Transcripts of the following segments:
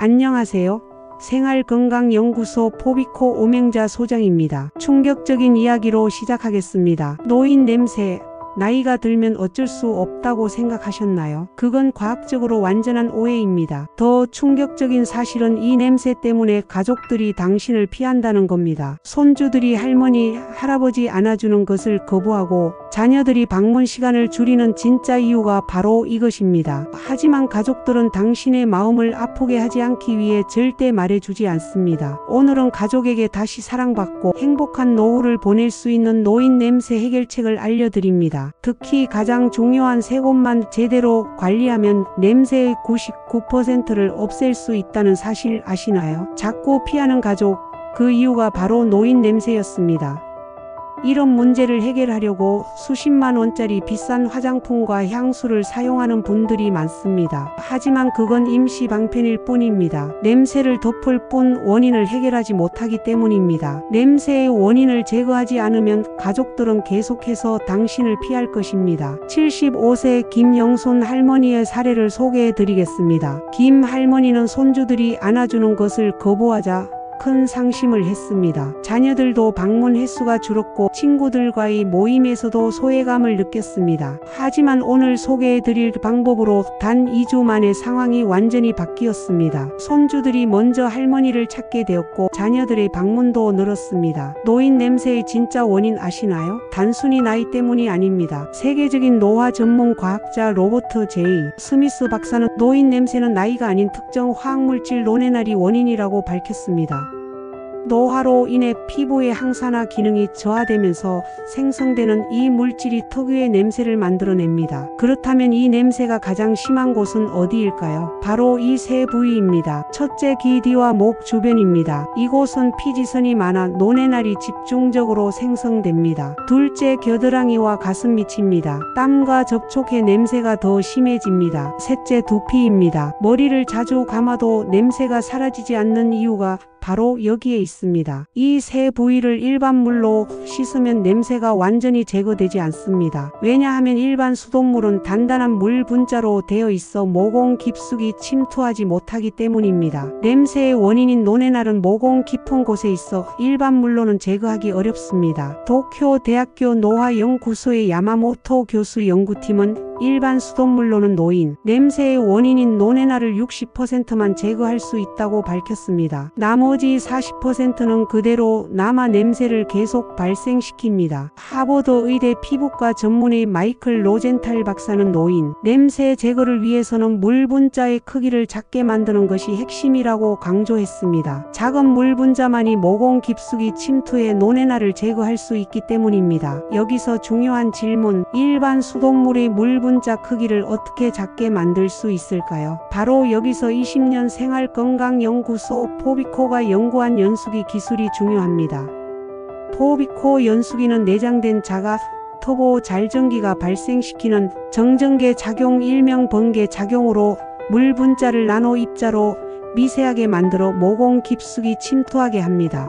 안녕하세요. 생활건강연구소 포비코 오명자 소장입니다. 충격적인 이야기로 시작하겠습니다. 노인 냄새. 나이가 들면 어쩔 수 없다고 생각하셨나요? 그건 과학적으로 완전한 오해입니다. 더 충격적인 사실은 이 냄새 때문에 가족들이 당신을 피한다는 겁니다. 손주들이 할머니, 할아버지 안아주는 것을 거부하고 자녀들이 방문 시간을 줄이는 진짜 이유가 바로 이것입니다. 하지만 가족들은 당신의 마음을 아프게 하지 않기 위해 절대 말해주지 않습니다. 오늘은 가족에게 다시 사랑받고 행복한 노후를 보낼 수 있는 노인 냄새 해결책을 알려드립니다. 특히 가장 중요한 세 곳만 제대로 관리하면 냄새의 99%를 없앨 수 있다는 사실 아시나요? 자꾸 피하는 가족, 그 이유가 바로 노인 냄새였습니다. 이런 문제를 해결하려고 수십만 원짜리 비싼 화장품과 향수를 사용하는 분들이 많습니다. 하지만 그건 임시 방편일 뿐입니다. 냄새를 덮을 뿐 원인을 해결하지 못하기 때문입니다. 냄새의 원인을 제거하지 않으면 가족들은 계속해서 당신을 피할 것입니다. 75세 김영순 할머니의 사례를 소개해 드리겠습니다. 김 할머니는 손주들이 안아주는 것을 거부하자 큰 상심을 했습니다. 자녀들도 방문 횟수가 줄었고 친구들과의 모임에서도 소외감을 느꼈습니다. 하지만 오늘 소개해드릴 방법으로 단 2주 만에 상황이 완전히 바뀌었습니다. 손주들이 먼저 할머니를 찾게 되었고 자녀들의 방문도 늘었습니다. 노인 냄새의 진짜 원인 아시나요? 단순히 나이 때문이 아닙니다. 세계적인 노화 전문 과학자 로버트 J. 스미스 박사는 노인 냄새는 나이가 아닌 특정 화학물질 노네날이 원인이라고 밝혔습니다. 노화로 인해 피부의 항산화 기능이 저하되면서 생성되는 이 물질이 특유의 냄새를 만들어냅니다. 그렇다면 이 냄새가 가장 심한 곳은 어디일까요? 바로 이 세 부위입니다. 첫째, 귀 뒤와 목 주변입니다. 이곳은 피지선이 많아 노네날이 집중적으로 생성됩니다. 둘째, 겨드랑이와 가슴 밑입니다. 땀과 접촉해 냄새가 더 심해집니다. 셋째, 두피입니다. 머리를 자주 감아도 냄새가 사라지지 않는 이유가 바로 여기에 있습니다. 이 세 부위를 일반 물로 씻으면 냄새가 완전히 제거되지 않습니다. 왜냐하면 일반 수돗물은 단단한 물 분자로 되어 있어 모공 깊숙이 침투하지 못하기 때문입니다. 냄새의 원인인 노네날은 모공 깊은 곳에 있어 일반 물로는 제거하기 어렵습니다. 도쿄 대학교 노화연구소의 야마모토 교수 연구팀은 일반 수돗물로는 노인 냄새의 원인인 노네날을 60%만 제거할 수 있다고 밝혔습니다. 나머지 40%는 그대로 남아 냄새를 계속 발생시킵니다. 하버드 의대 피부과 전문의 마이클 로젠탈 박사는 노인 냄새 제거를 위해서는 물 분자의 크기를 작게 만드는 것이 핵심이라고 강조했습니다. 작은 물 분자만이 모공 깊숙이 침투해 노네날을 제거할 수 있기 때문입니다. 여기서 중요한 질문, 일반 수돗물의 물 분자 크기를 어떻게 작게 만들 수 있을까요? 바로 여기서 20년 생활건강연구소 포비코가 연구한 연수기 기술이 중요합니다. 포비코 연수기는 내장된 자가 터보 잘전기가 발생시키는 정전계 작용 일명 번개 작용으로 물 분자를 나노 입자로 미세하게 만들어 모공 깊숙이 침투하게 합니다.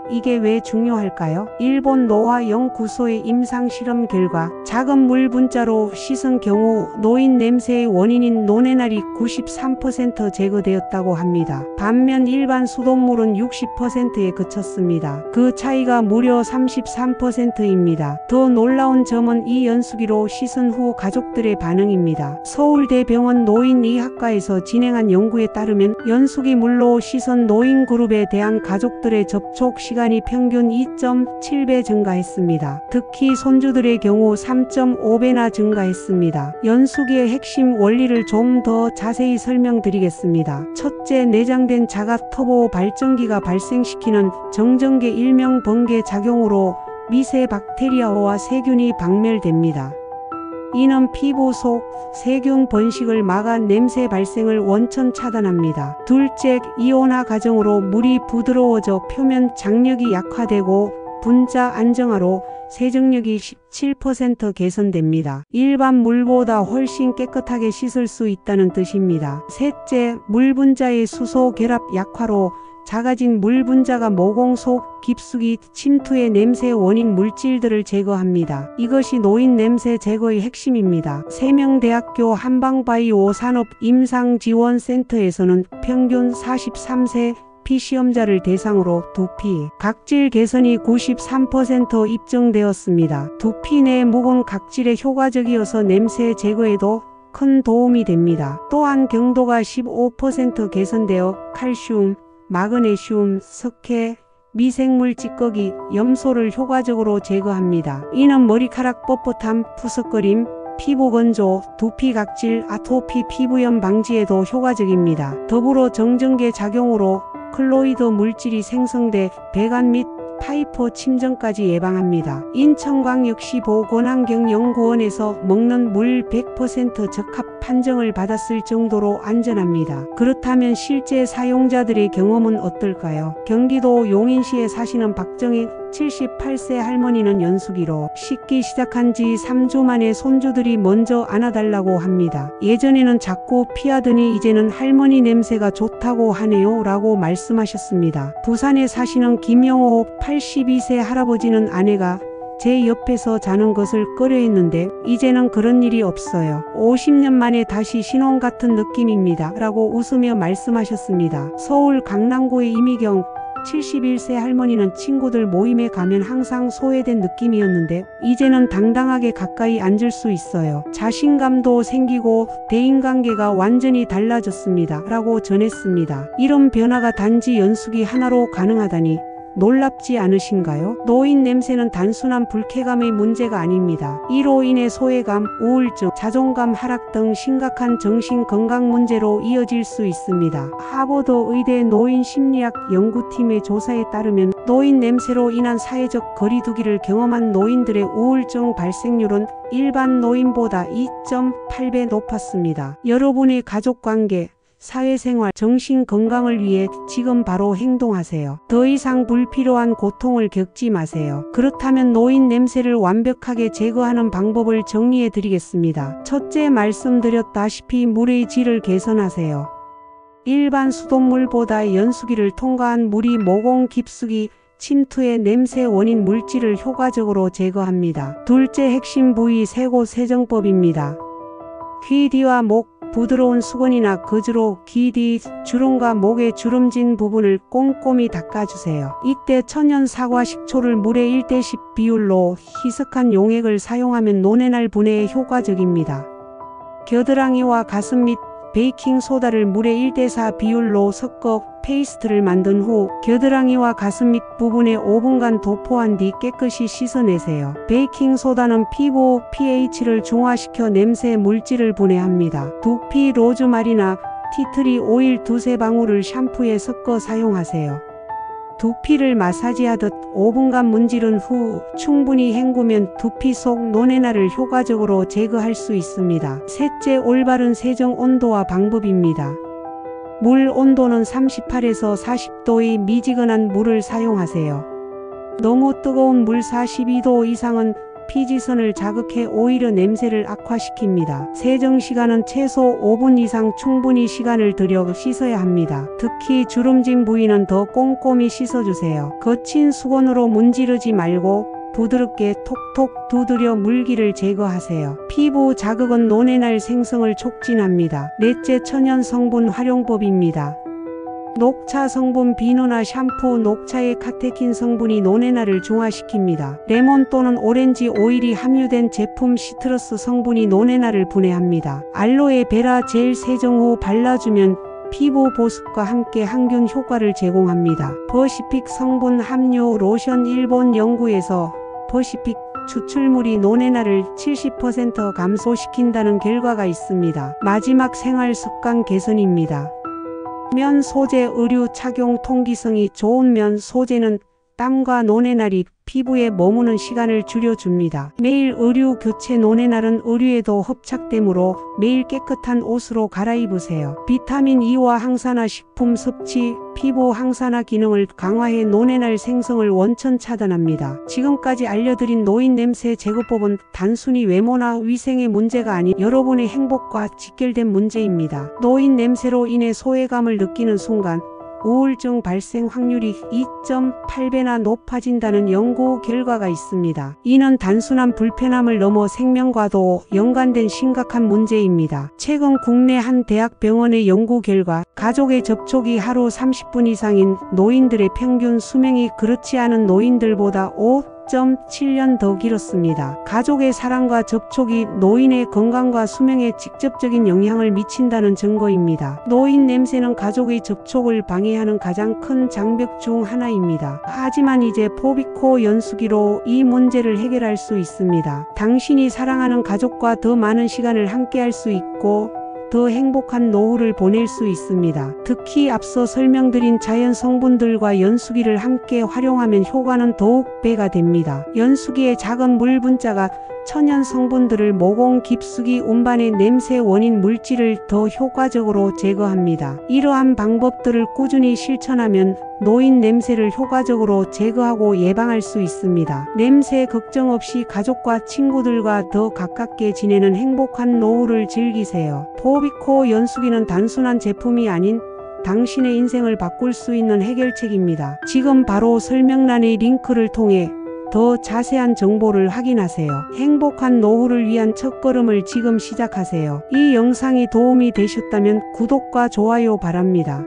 이게 왜 중요할까요? 일본 노화연구소의 임상실험 결과 작은 물 분자로 씻은 경우 노인 냄새의 원인인 노네날이 93% 제거되었다고 합니다. 반면 일반 수돗물은 60%에 그쳤습니다. 그 차이가 무려 33%입니다. 더 놀라운 점은 이 연수기로 씻은 후 가족들의 반응입니다. 서울대병원 노인의학과에서 진행한 연구에 따르면 연수기 물로 씻은 노인 그룹에 대한 가족들의 접촉 시간이 평균 2.7배 증가했습니다. 특히 손주들의 경우 3.5배나 증가했습니다. 연수기의 핵심 원리를 좀 더 자세히 설명드리겠습니다. 첫째, 내장된 자가 터보 발전기가 발생시키는 정전계 일명 번개 작용으로 미세 박테리아와 세균이 박멸됩니다. 이는 피부 속 세균 번식을 막아 냄새 발생을 원천 차단합니다. 둘째, 이온화 과정으로 물이 부드러워져 표면 장력이 약화되고 분자 안정화로 세정력이 17% 개선됩니다. 일반 물보다 훨씬 깨끗하게 씻을 수 있다는 뜻입니다. 셋째, 물 분자의 수소 결합 약화로 작아진 물 분자가 모공 속 깊숙이 침투해 냄새 원인 물질들을 제거합니다. 이것이 노인 냄새 제거의 핵심입니다. 세명대학교 한방바이오 산업 임상지원센터에서는 평균 43세 피시험자를 대상으로 두피, 각질 개선이 93% 입증되었습니다. 두피 내 묵은 각질에 효과적이어서 냄새 제거에도 큰 도움이 됩니다. 또한 경도가 15% 개선되어 칼슘, 마그네슘, 석회, 미생물 찌꺼기, 염소를 효과적으로 제거합니다. 이는 머리카락 뻣뻣함, 푸석거림, 피부 건조, 두피 각질, 아토피 피부염 방지에도 효과적입니다. 더불어 정전개 작용으로 클로이드 물질이 생성돼 배관 및 파이프 침전까지 예방합니다. 인천광역시 보건환경연구원에서 먹는 물 100% 적합 판정을 받았을 정도로 안전합니다. 그렇다면 실제 사용자들의 경험은 어떨까요? 경기도 용인시에 사시는 박정희 78세 할머니는 연수기로 씻기 시작한 지 3주 만에 손주들이 먼저 안아달라고 합니다. 예전에는 자꾸 피하더니 이제는 할머니 냄새가 좋다고 하네요 라고 말씀하셨습니다. 부산에 사시는 김영호 82세 할아버지는 아내가 제 옆에서 자는 것을 꺼려했는데 이제는 그런 일이 없어요. 50년 만에 다시 신혼 같은 느낌입니다 라고 웃으며 말씀하셨습니다. 서울 강남구의 이미경 71세 할머니는 친구들 모임에 가면 항상 소외된 느낌이었는데 이제는 당당하게 가까이 앉을 수 있어요. 자신감도 생기고 대인관계가 완전히 달라졌습니다 라고 전했습니다. 이런 변화가 단지 연수기 하나로 가능하다니 놀랍지 않으신가요? 노인 냄새는 단순한 불쾌감의 문제가 아닙니다. 이로 인해 소외감, 우울증, 자존감 하락 등 심각한 정신건강 문제로 이어질 수 있습니다. 하버드 의대 노인심리학 연구팀의 조사에 따르면 노인 냄새로 인한 사회적 거리두기를 경험한 노인들의 우울증 발생률은 일반 노인보다 2.8배 높았습니다. 여러분의 가족관계, 사회생활, 정신건강을 위해 지금 바로 행동하세요. 더 이상 불필요한 고통을 겪지 마세요. 그렇다면 노인 냄새를 완벽하게 제거하는 방법을 정리해 드리겠습니다. 첫째, 말씀드렸다시피 물의 질을 개선하세요. 일반 수돗물보다 연수기를 통과한 물이 모공 깊숙이 침투해 냄새 원인 물질을 효과적으로 제거합니다. 둘째, 핵심 부위 세고 세정법입니다. 귀 뒤와 목, 부드러운 수건이나 거즈로 귀 뒤 주름과 목의 주름진 부분을 꼼꼼히 닦아주세요. 이때 천연 사과 식초를 물에 1:10 비율로 희석한 용액을 사용하면 노내날 분해에 효과적입니다. 겨드랑이와 가슴 및 베이킹소다를 물에 1:4 비율로 섞어 페이스트를 만든 후 겨드랑이와 가슴 밑 부분에 5분간 도포한 뒤 깨끗이 씻어내세요. 베이킹소다는 피부 pH를 중화시켜 냄새 물질을 분해합니다. 두피 로즈마리나 티트리 오일 2~3방울을 샴푸에 섞어 사용하세요. 두피를 마사지하듯 5분간 문지른 후 충분히 헹구면 두피 속 노내날을 효과적으로 제거할 수 있습니다. 셋째, 올바른 세정 온도와 방법입니다. 물 온도는 38에서 40도의 미지근한 물을 사용하세요. 너무 뜨거운 물 42도 이상은 피지선을 자극해 오히려 냄새를 악화시킵니다. 세정 시간은 최소 5분 이상 충분히 시간을 들여 씻어야 합니다. 특히 주름진 부위는 더 꼼꼼히 씻어주세요. 거친 수건으로 문지르지 말고 부드럽게 톡톡 두드려 물기를 제거하세요. 피부 자극은 노내날 생성을 촉진합니다. 넷째, 천연 성분 활용법입니다. 녹차 성분 비누나 샴푸, 녹차의 카테킨 성분이 노내날을 중화시킵니다. 레몬 또는 오렌지 오일이 함유된 제품 시트러스 성분이 노내날을 분해합니다. 알로에 베라 젤 세정 후 발라주면 피부 보습과 함께 항균 효과를 제공합니다. 퍼시픽 성분 함유 로션 일본 연구에서 퍼시픽 추출물이 노내날을 70% 감소시킨다는 결과가 있습니다. 마지막 생활 습관 개선입니다. 면 소재 의류 착용 통기성이 좋은 면 소재는 땀과 노내날이 피부에 머무는 시간을 줄여줍니다. 매일 의류 교체 노내날은 의류에도 흡착되므로 매일 깨끗한 옷으로 갈아입으세요. 비타민 E와 항산화 식품 섭취, 피부 항산화 기능을 강화해 노내날 생성을 원천 차단합니다. 지금까지 알려드린 노인 냄새 제거법은 단순히 외모나 위생의 문제가 아닌 여러분의 행복과 직결된 문제입니다. 노인 냄새로 인해 소외감을 느끼는 순간 우울증 발생 확률이 2.8배나 높아진다는 연구 결과가 있습니다. 이는 단순한 불편함을 넘어 생명과도 연관된 심각한 문제입니다. 최근 국내 한 대학병원의 연구 결과 가족의 접촉이 하루 30분 이상인 노인들의 평균 수명이 그렇지 않은 노인들보다 5.7년 더 길었습니다. 가족의 사랑과 접촉이 노인의 건강과 수명에 직접적인 영향을 미친다는 증거입니다. 노인 냄새는 가족의 접촉을 방해하는 가장 큰 장벽 중 하나입니다. 하지만 이제 포비코 연수기로 이 문제를 해결할 수 있습니다. 당신이 사랑하는 가족과 더 많은 시간을 함께할 수 있고 더 행복한 노후를 보낼 수 있습니다. 특히 앞서 설명드린 자연 성분들과 연수기를 함께 활용하면 효과는 더욱 배가 됩니다. 연수기의 작은 물 분자가 천연 성분들을 모공 깊숙이 운반해 냄새 원인 물질을 더 효과적으로 제거합니다. 이러한 방법들을 꾸준히 실천하면 노인 냄새를 효과적으로 제거하고 예방할 수 있습니다. 냄새 걱정 없이 가족과 친구들과 더 가깝게 지내는 행복한 노후를 즐기세요. 포비코 연수기는 단순한 제품이 아닌 당신의 인생을 바꿀 수 있는 해결책입니다. 지금 바로 설명란의 링크를 통해 더 자세한 정보를 확인하세요. 행복한 노후를 위한 첫걸음을 지금 시작하세요. 이 영상이 도움이 되셨다면 구독과 좋아요 바랍니다.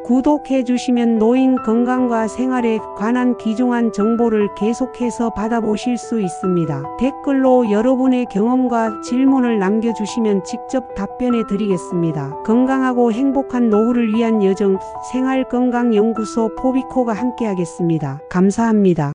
구독해 주시면 노인 건강과 생활에 관한 귀중한 정보를 계속해서 받아보실 수 있습니다. 댓글로 여러분의 경험과 질문을 남겨주시면 직접 답변해 드리겠습니다. 건강하고 행복한 노후를 위한 여정 생활건강연구소 포비코가 함께하겠습니다. 감사합니다.